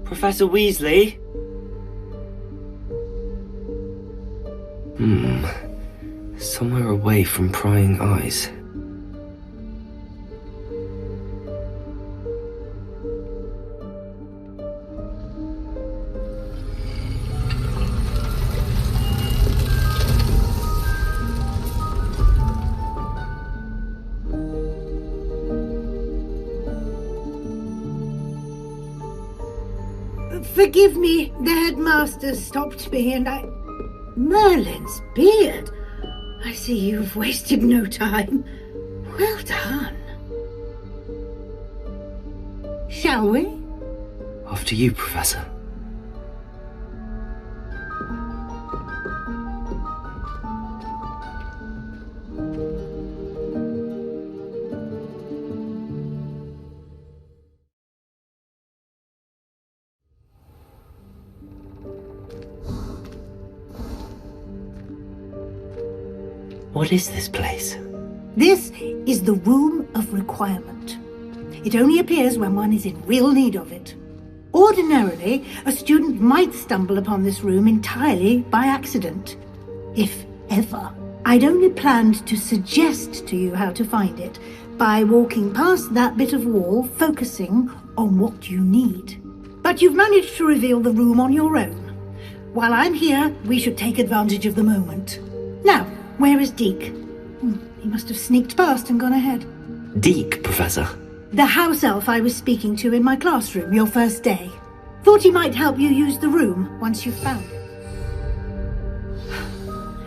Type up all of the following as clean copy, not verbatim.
Professor Weasley? Somewhere away from prying eyes. Forgive me, the headmaster stopped me and Merlin's beard! I see you've wasted no time. Well done. Shall we? After you, Professor. What is this place? This is the Room of Requirement. It only appears when one is in real need of it. Ordinarily, a student might stumble upon this room entirely by accident, if ever. I'd only planned to suggest to you how to find it by walking past that bit of wall, focusing on what you need. But you've managed to reveal the room on your own. While I'm here, we should take advantage of the moment. Now, where is Deke? He must have sneaked past and gone ahead. Deke, Professor? The house elf I was speaking to in my classroom your first day. Thought he might help you use the room once you've found it.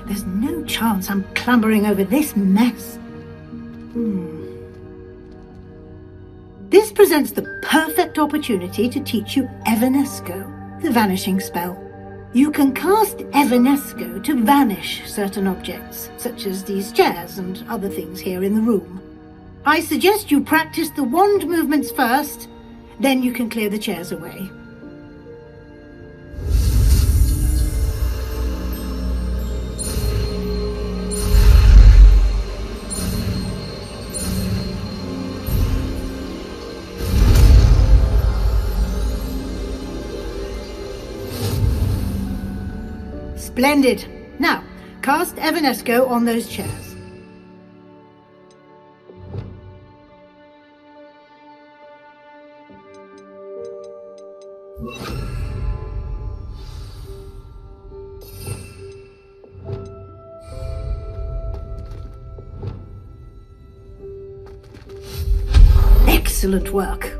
There's no chance I'm clambering over this mess. This presents the perfect opportunity to teach you Evanesco, the vanishing spell. You can cast Evanesco to vanish certain objects, such as these chairs and other things here in the room. I suggest you practice the wand movements first, then you can clear the chairs away. Splendid. Now, cast Evanesco on those chairs. Excellent work.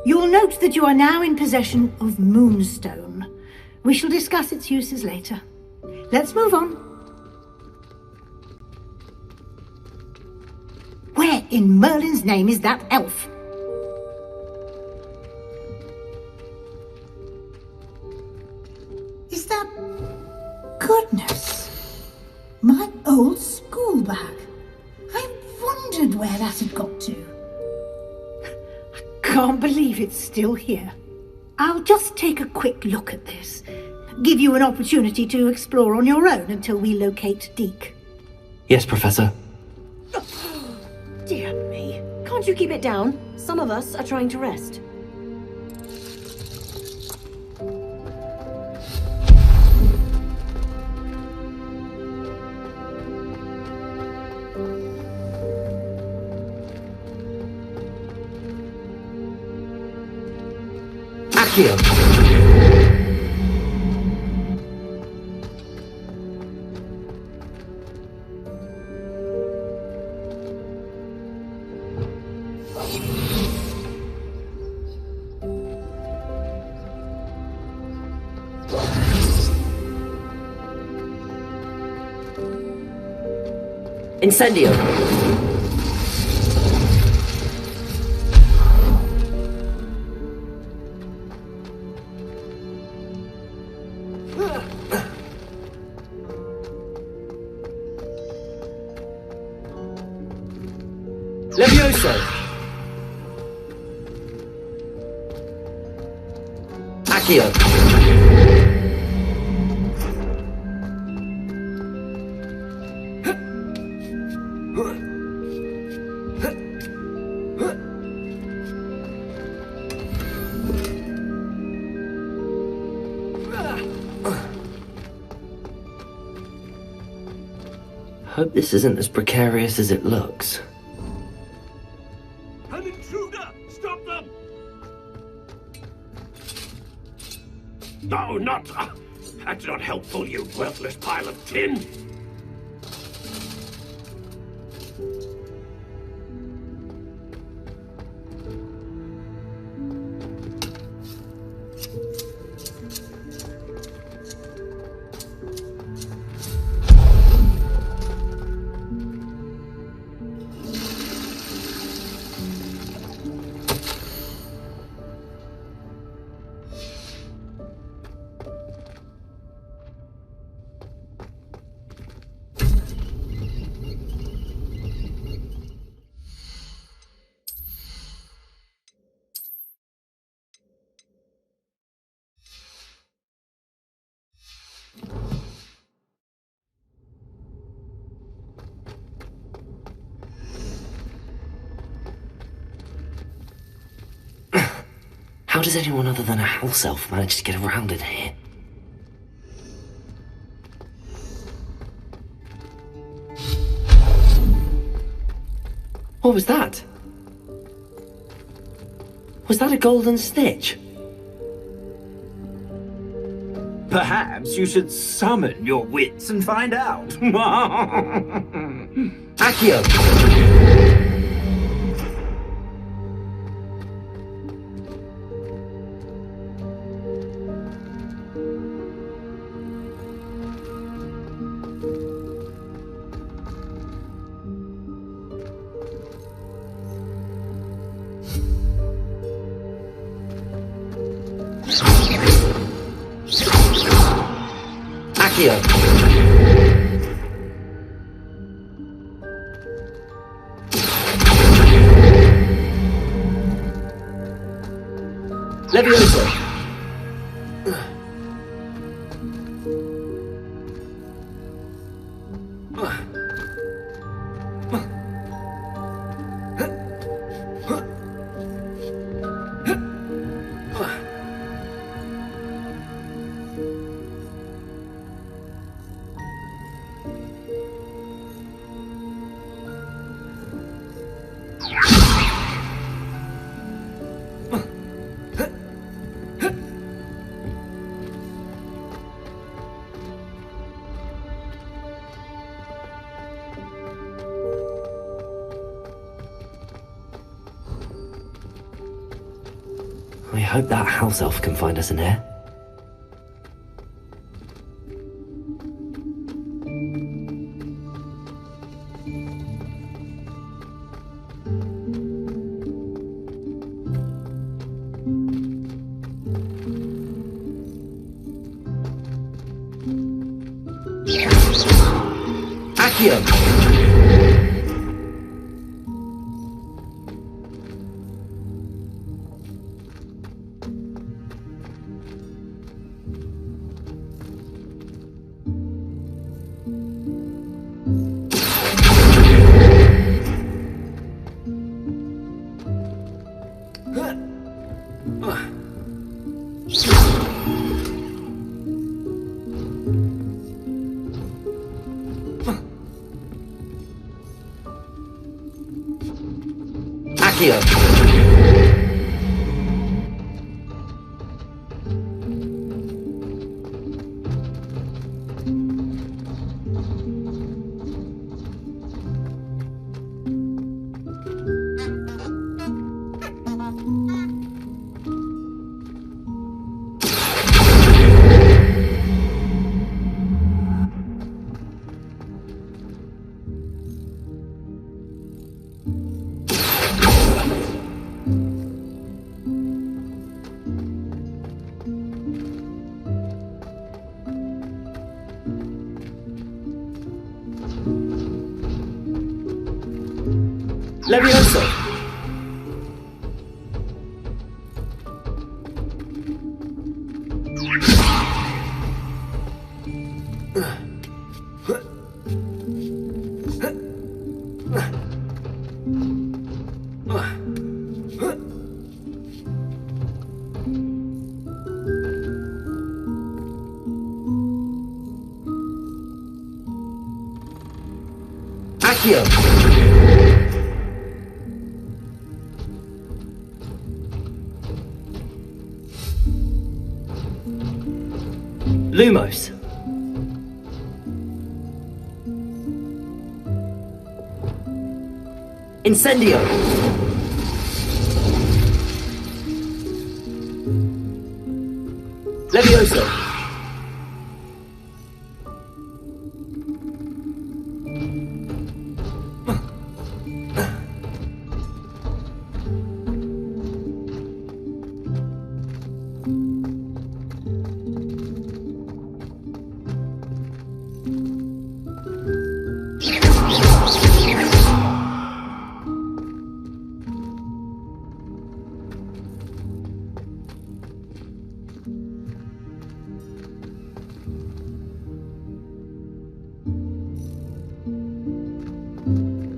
You'll note that you are now in possession of Moonstone. We shall discuss its uses later. Let's move on. Where in Merlin's name is that elf? Is that... Goodness! My old school bag. I wondered where that had got to. I can't believe it's still here. I'll just take a quick look at this. Give you an opportunity to explore on your own until we locate Deke. Yes, Professor. Dear me. Can't you keep it down? Some of us are trying to rest. Accio! Incendio! Levioso! Accio! Hope this isn't as precarious as it looks. An intruder! Stop them! No, not... that's not helpful, you worthless pile of tin! How does anyone other than a house elf manage to get around in here? What was that? Was that a golden snitch? Perhaps you should summon your wits and find out. Accio! Accio! Levioso! I hope that house elf can find us in here. Accio! Accio! Levioso! Accio! Lumos! Incendio! Levioso!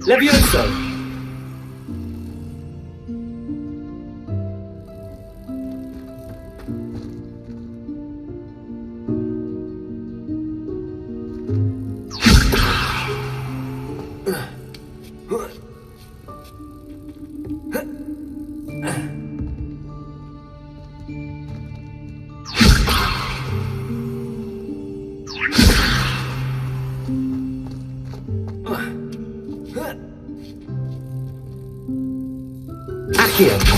Levioso! Accio!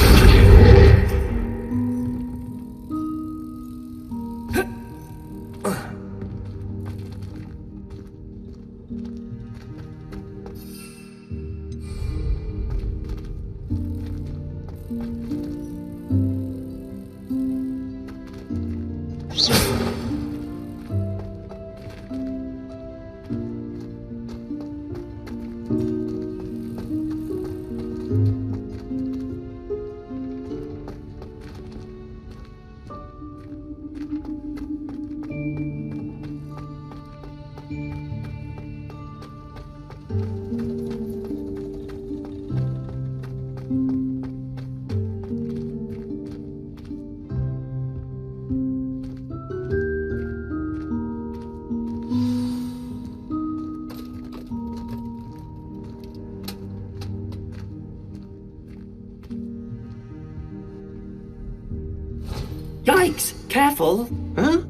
Yikes! Careful! Huh?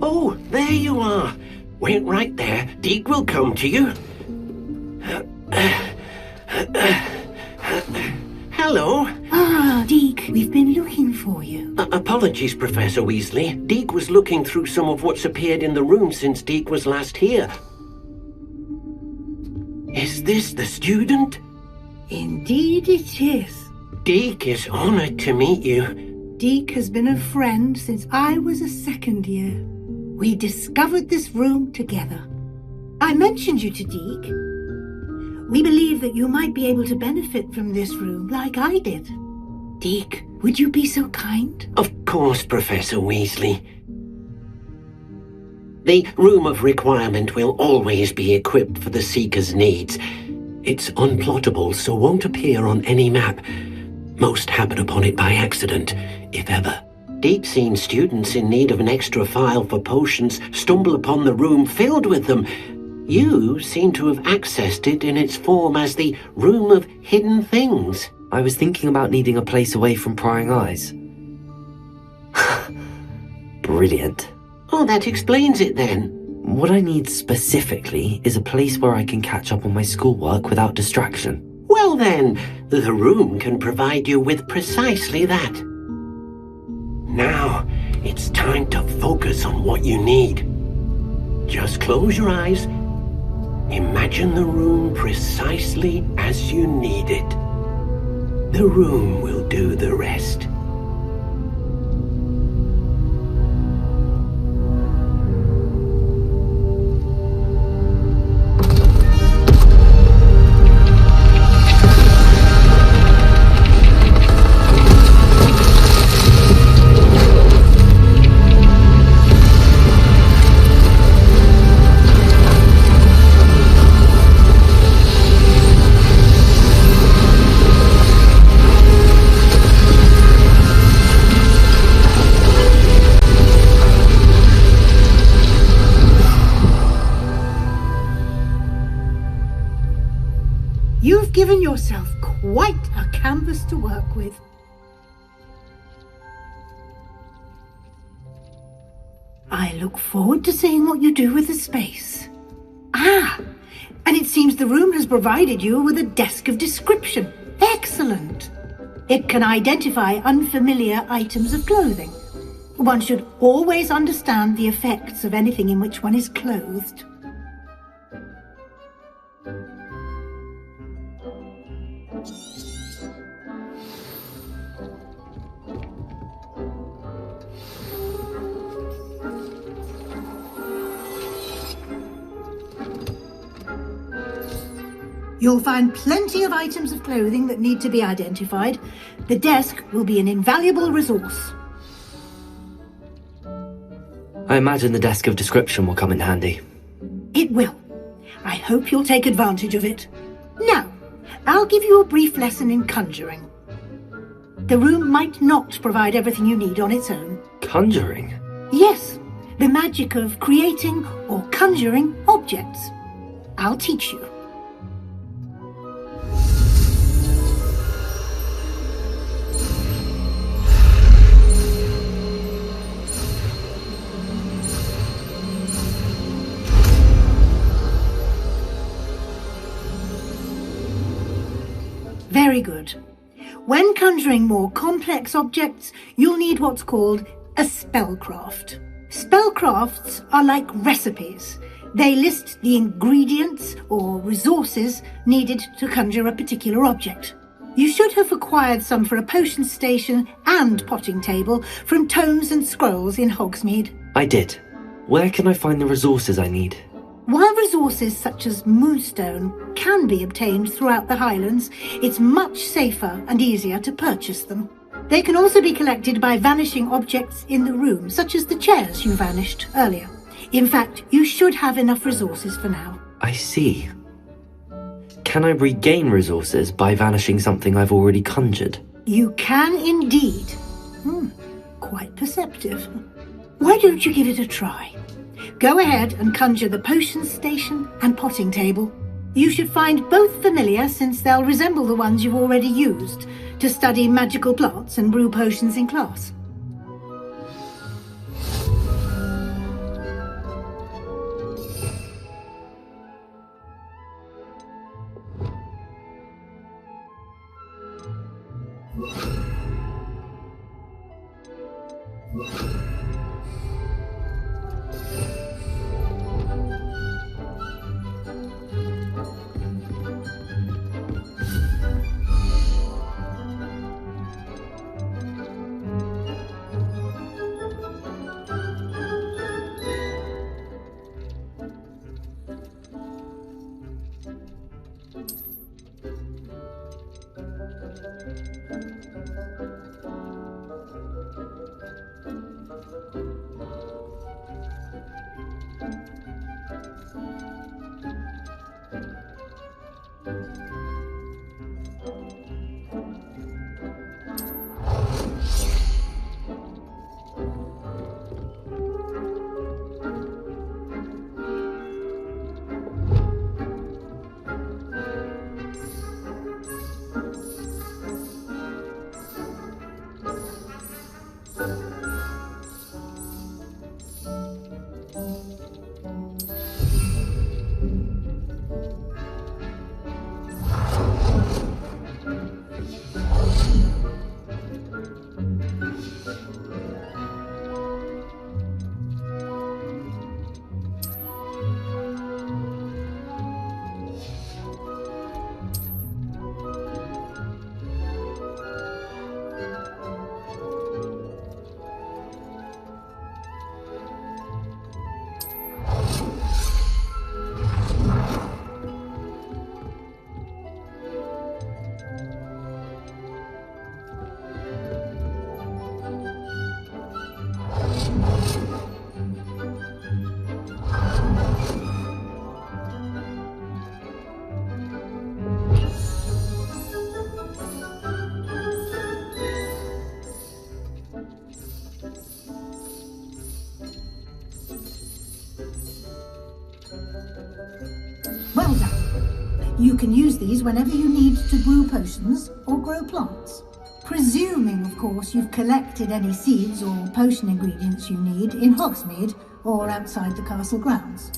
Oh, there you are. Wait right there. Deke will come to you. Hello. Ah, Deke, we've been looking for you. Apologies, Professor Weasley. Deke was looking through some of what's appeared in the room since Deke was last here. Is this the student? Indeed it is. Deke is honored to meet you. Deke has been a friend since I was a second year. We discovered this room together. I mentioned you to Deke. We believe that you might be able to benefit from this room like I did. Deke, would you be so kind? Of course, Professor Weasley. The Room of Requirement will always be equipped for the Seeker's needs. It's unplottable, so won't appear on any map. Most happen upon it by accident, if ever. Deep-seen students in need of an extra file for potions stumble upon the room filled with them. You seem to have accessed it in its form as the Room of Hidden Things. I was thinking about needing a place away from prying eyes. Brilliant. Oh, that explains it then. What I need specifically is a place where I can catch up on my schoolwork without distraction. Well then, the room can provide you with precisely that. Now, it's time to focus on what you need. Just close your eyes. Imagine the room precisely as you need it. The room will do the rest. You've given yourself quite a canvas to work with. I look forward to seeing what you do with the space. Ah, and it seems the room has provided you with a desk of description. Excellent. It can identify unfamiliar items of clothing. One should always understand the effects of anything in which one is clothed. You'll find plenty of items of clothing that need to be identified. The desk will be an invaluable resource. I imagine the desk of description will come in handy. It will. I hope you'll take advantage of it. Now, I'll give you a brief lesson in conjuring. The room might not provide everything you need on its own. Conjuring? Yes, the magic of creating or conjuring objects. I'll teach you. Very good. When conjuring more complex objects, you'll need what's called a spellcraft. Spellcrafts are like recipes. They list the ingredients or resources needed to conjure a particular object. You should have acquired some for a potion station and potting table from tomes and scrolls in Hogsmeade. I did. Where can I find the resources I need? While resources such as moonstone can be obtained throughout the Highlands, it's much safer and easier to purchase them. They can also be collected by vanishing objects in the room, such as the chairs you vanished earlier. In fact, you should have enough resources for now. I see. Can I regain resources by vanishing something I've already conjured? You can indeed. Quite perceptive. Why don't you give it a try? Go ahead and conjure the potion station and potting table. You should find both familiar, since they'll resemble the ones you've already used to study magical plants and brew potions in class. You can use these whenever you need to brew potions or grow plants. Presuming, of course, you've collected any seeds or potion ingredients you need in Hogsmeade or outside the castle grounds.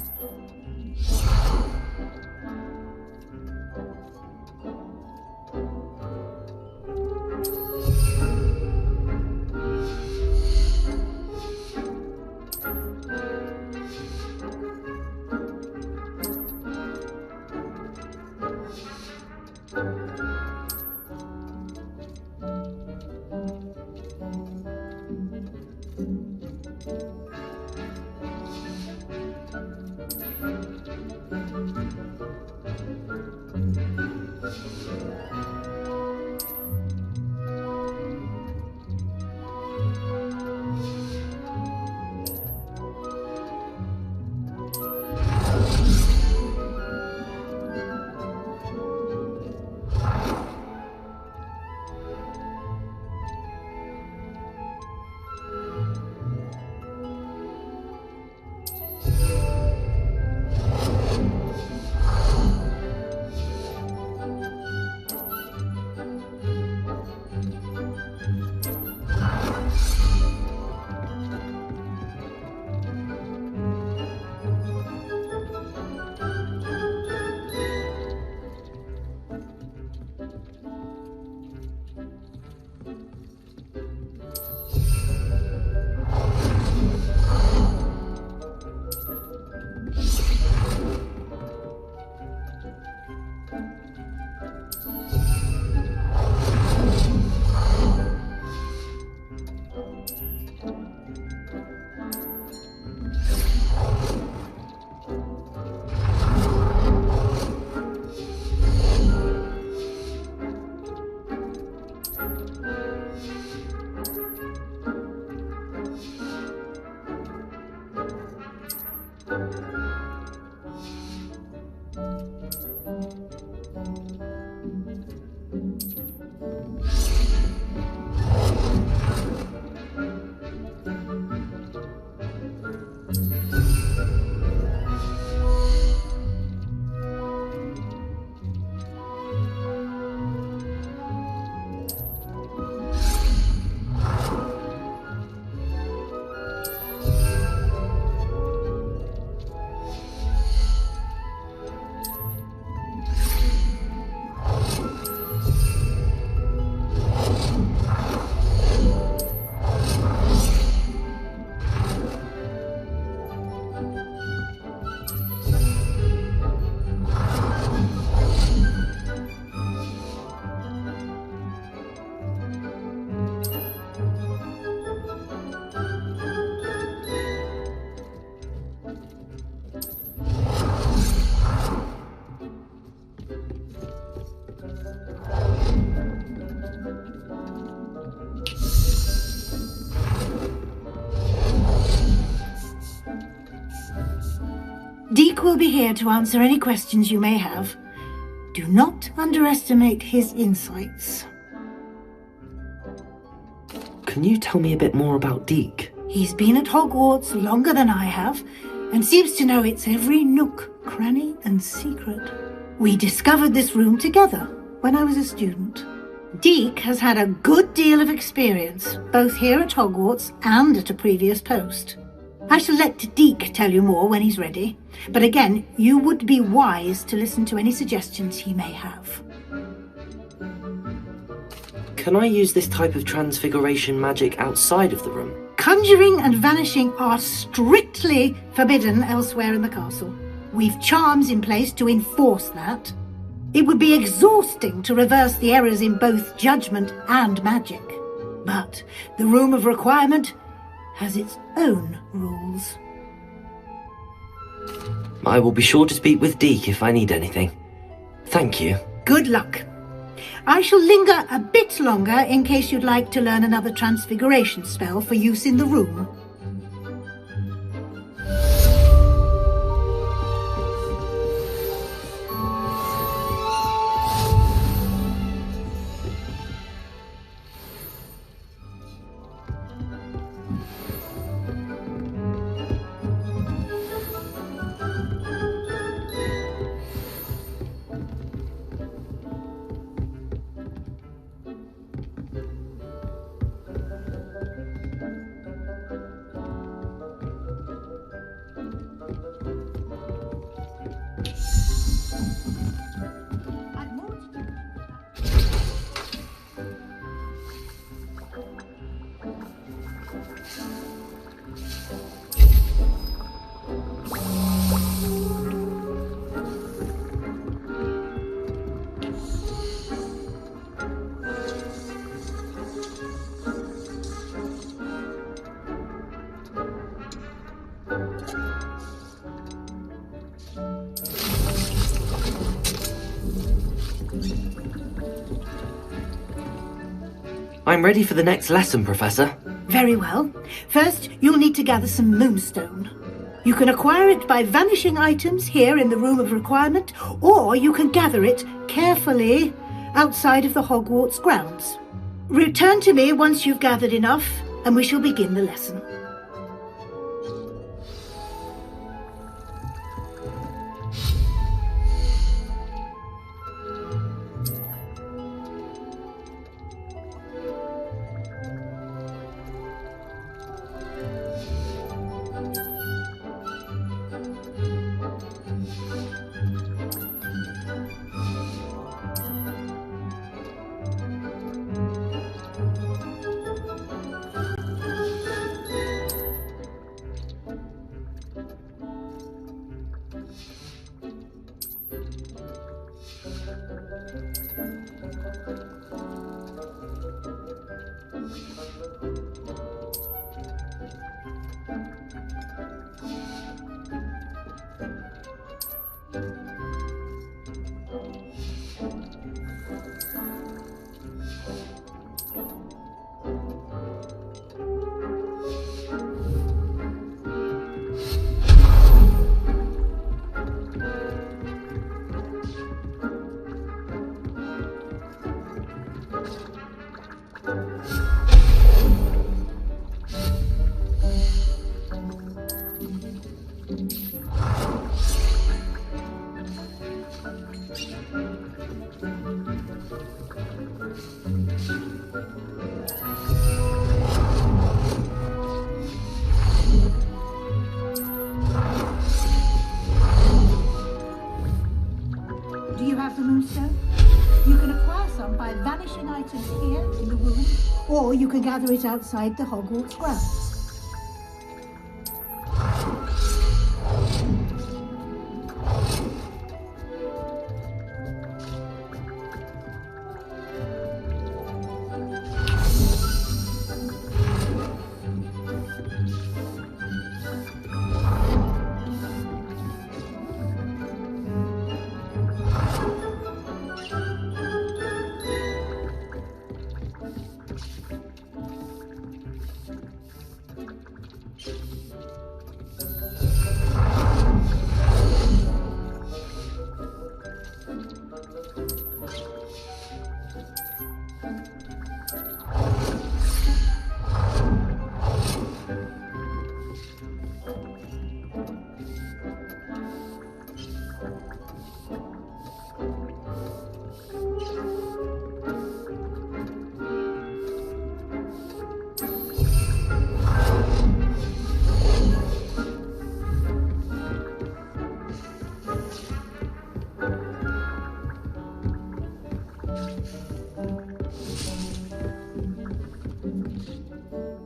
Deek will be here to answer any questions you may have. Do not underestimate his insights. Can you tell me a bit more about Deek? He's been at Hogwarts longer than I have, and seems to know its every nook, cranny, and secret. We discovered this room together when I was a student. Deek has had a good deal of experience, both here at Hogwarts and at a previous post. I shall let Deek tell you more when he's ready, but again, you would be wise to listen to any suggestions he may have. Can I use this type of transfiguration magic outside of the room? Conjuring and vanishing are strictly forbidden elsewhere in the castle. We've charms in place to enforce that. It would be exhausting to reverse the errors in both judgment and magic. But the Room of Requirement has its own rules. I will be sure to speak with Deek if I need anything. Thank you. Good luck. I shall linger a bit longer in case you'd like to learn another transfiguration spell for use in the room. I'm ready for the next lesson, Professor. Very well. First, you'll need to gather some moonstone. You can acquire it by vanishing items here in the Room of Requirement, or you can gather it carefully outside of the Hogwarts grounds. Return to me once you've gathered enough, and we shall begin the lesson. Do you have the moonstone? You can acquire some by vanishing items here in the room, or you can gather it outside the Hogwarts grounds.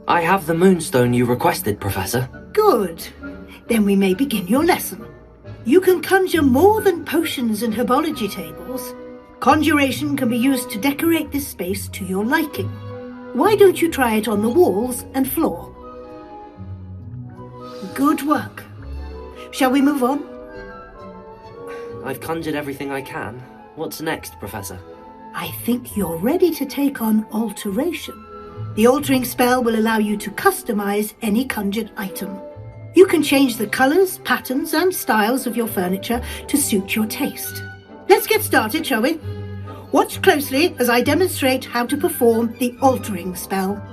I have the moonstone you requested, Professor. Good. Then we may begin your lesson. You can conjure more than potions and herbology tables. Conjuration can be used to decorate this space to your liking. Why don't you try it on the walls and floor? Good work. Shall we move on? I've conjured everything I can. What's next, Professor? I think you're ready to take on alteration. The altering spell will allow you to customize any conjured item. You can change the colors, patterns, and styles of your furniture to suit your taste. Let's get started, shall we? Watch closely as I demonstrate how to perform the altering spell.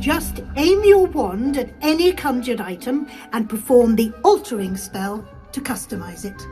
Just aim your wand at any conjured item and perform the altering spell to customize it.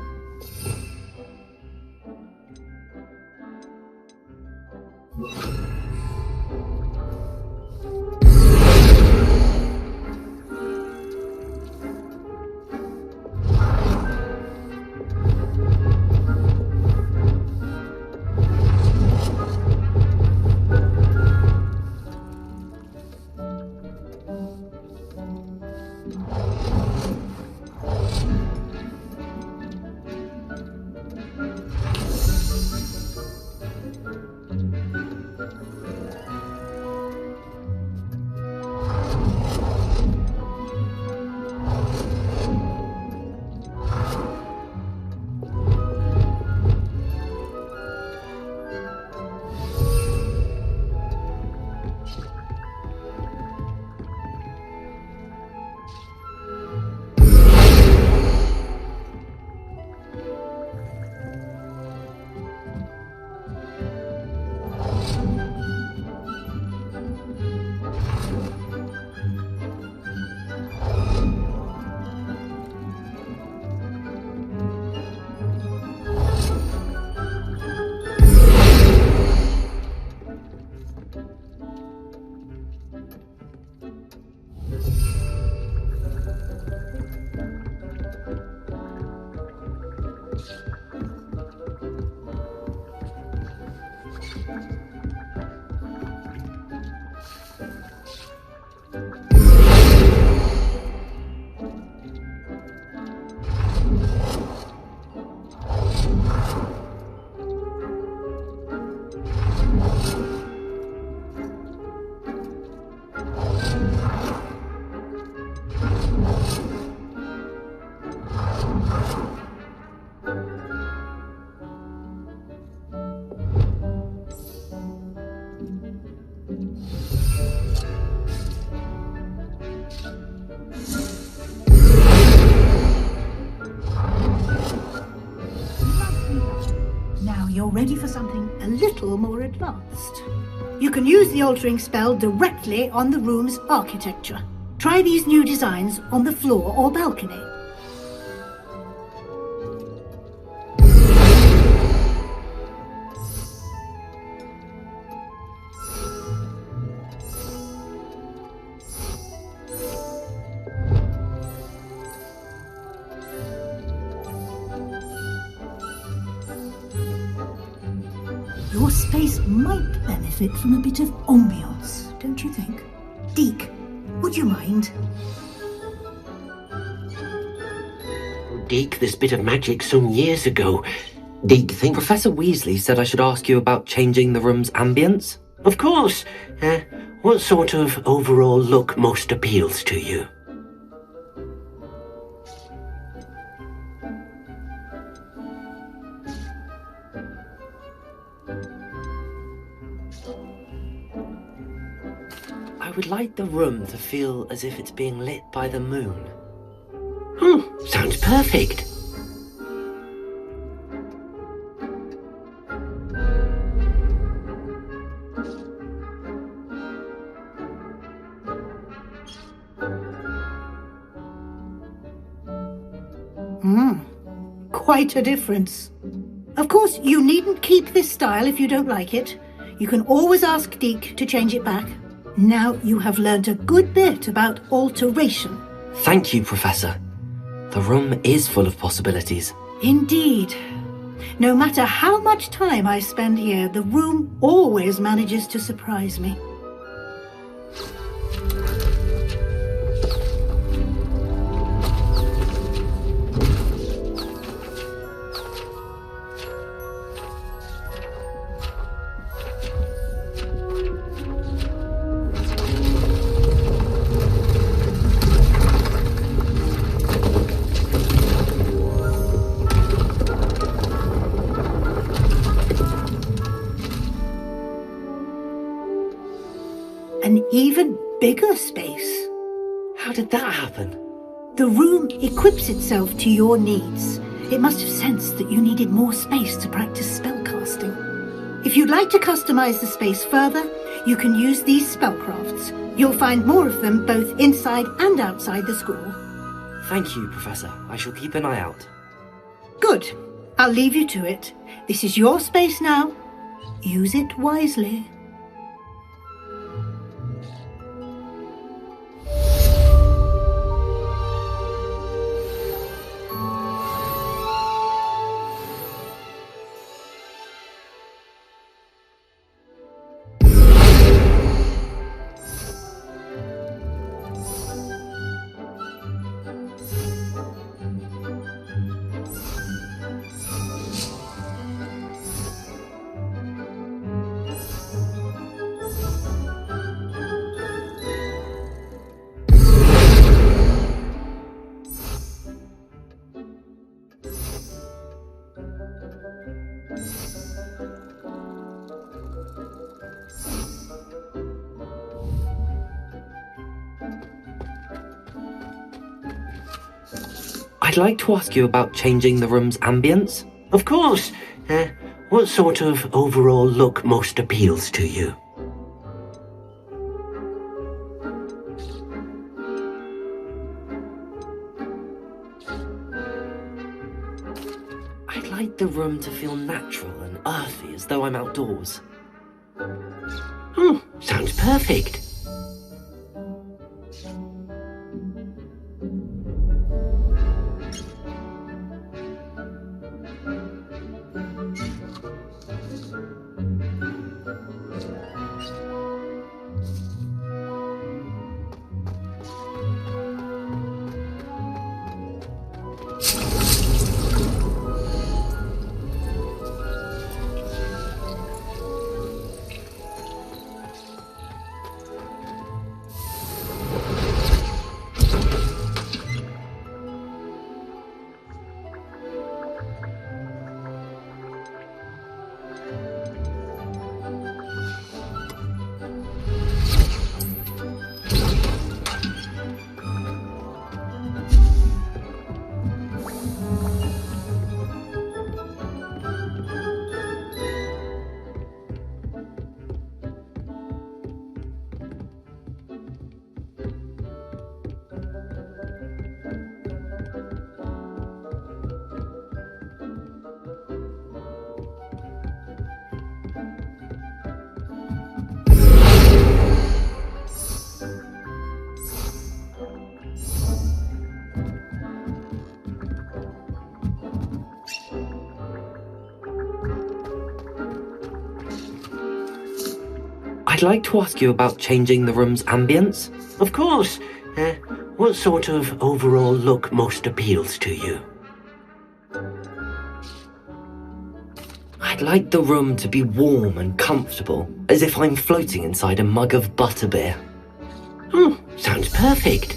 you're ready for something a little more advanced. You can use the altering spell directly on the room's architecture. Try these new designs on the floor or balcony. Your space might benefit from a bit of ambiance, don't you think? Deke, would you mind? Deke, this bit of magic some years ago. Deke, think... Professor Weasley said I should ask you about changing the room's ambience. Of course. What sort of overall look most appeals to you? I would like the room to feel as if it's being lit by the moon. Sounds perfect. Quite a difference. Of course, you needn't keep this style if you don't like it. You can always ask Deke to change it back. Now you have learnt a good bit about alteration. Thank you, Professor. The room is full of possibilities. Indeed. No matter how much time I spend here, the room always manages to surprise me. An even bigger space. How did that happen? The room equips itself to your needs. It must have sensed that you needed more space to practice spellcasting. If you'd like to customize the space further, you can use these spellcrafts. You'll find more of them both inside and outside the school. Thank you, Professor. I shall keep an eye out. Good. I'll leave you to it. This is your space now. Use it wisely. I'd like to ask you about changing the room's ambience. Of course. What sort of overall look most appeals to you? I'd like the room to feel natural and earthy, as though I'm outdoors. Sounds perfect. I'd like to ask you about changing the room's ambience. Of course. What sort of overall look most appeals to you? I'd like the room to be warm and comfortable, as if I'm floating inside a mug of butterbeer. Sounds perfect.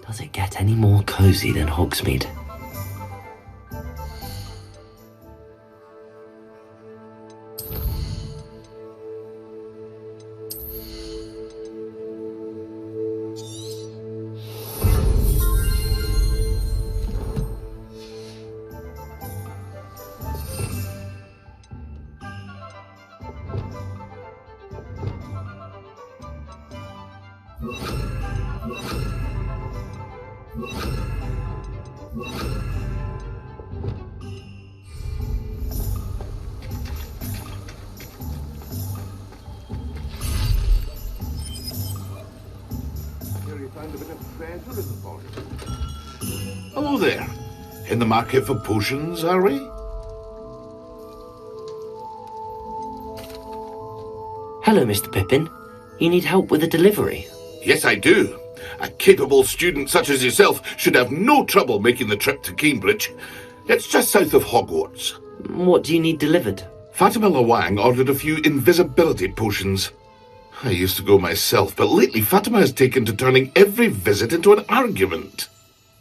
Does it get any more cozy than Hogsmeade? Hello there. In the market for potions, are we? Hello, Mr. Pippin. You need help with a delivery? Yes, I do. A capable student such as yourself should have no trouble making the trip to Cambridge. It's just south of Hogwarts. What do you need delivered? Fatima Lawang ordered a few invisibility potions. I used to go myself, but lately Fatima has taken to turning every visit into an argument.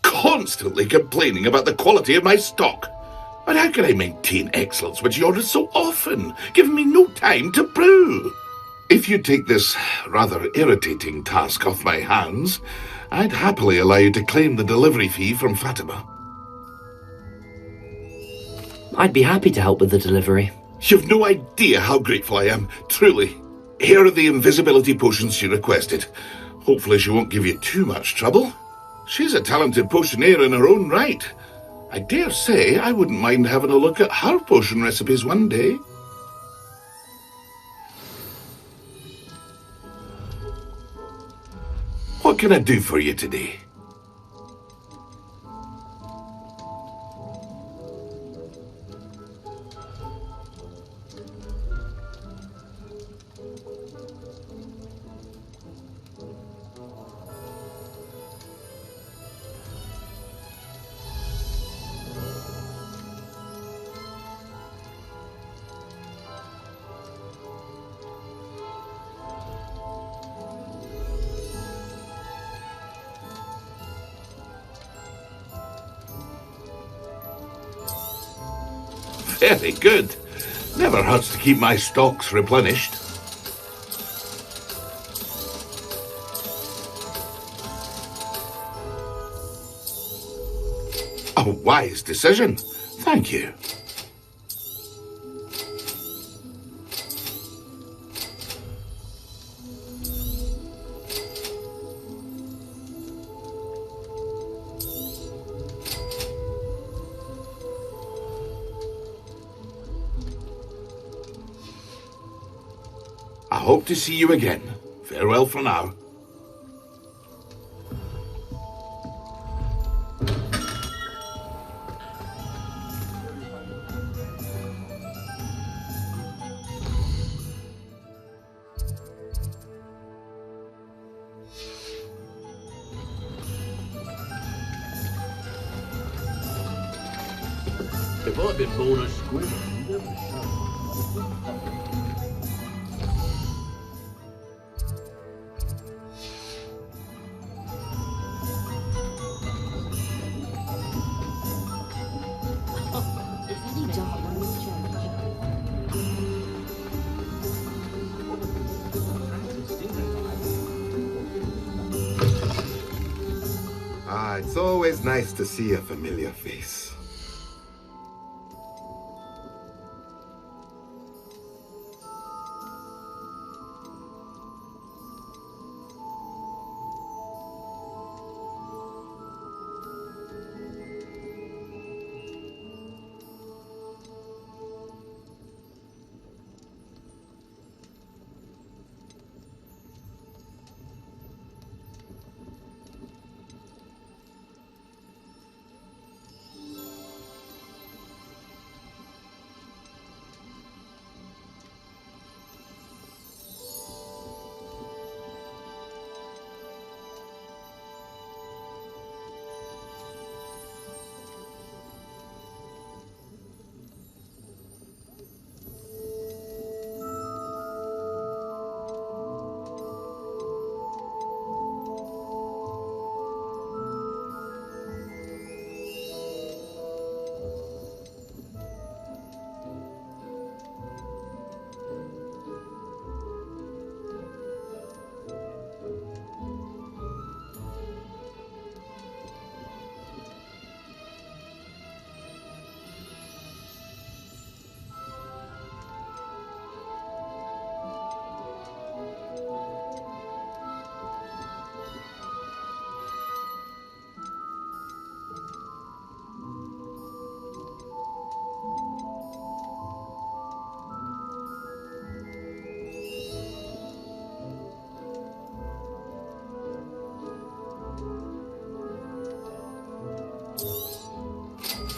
Constantly complaining about the quality of my stock. But how can I maintain excellence when she orders so often, giving me no time to brew? If you take this rather irritating task off my hands, I'd happily allow you to claim the delivery fee from Fatima. I'd be happy to help with the delivery. You've no idea how grateful I am, truly. Here are the invisibility potions she requested. Hopefully she won't give you too much trouble. She's a talented potioneer in her own right. I dare say I wouldn't mind having a look at her potion recipes one day. What can I do for you today? Very good. Never hurts to keep my stocks replenished. A wise decision. Thank you. I hope to see you again. Farewell for now. If I'd been born a squid, It's always nice to see a familiar face.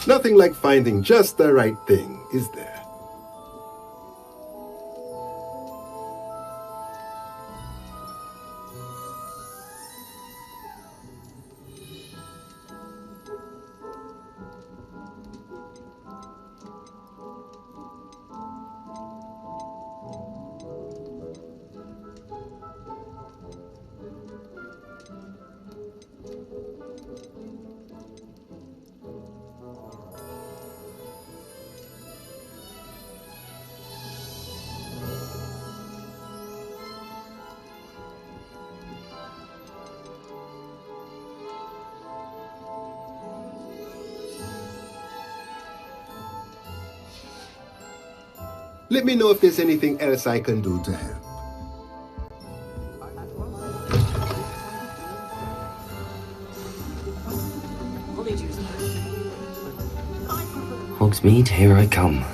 Nothing like finding just the right thing, is there? Let me know if there's anything else I can do to help. Hogsmeade, here I come.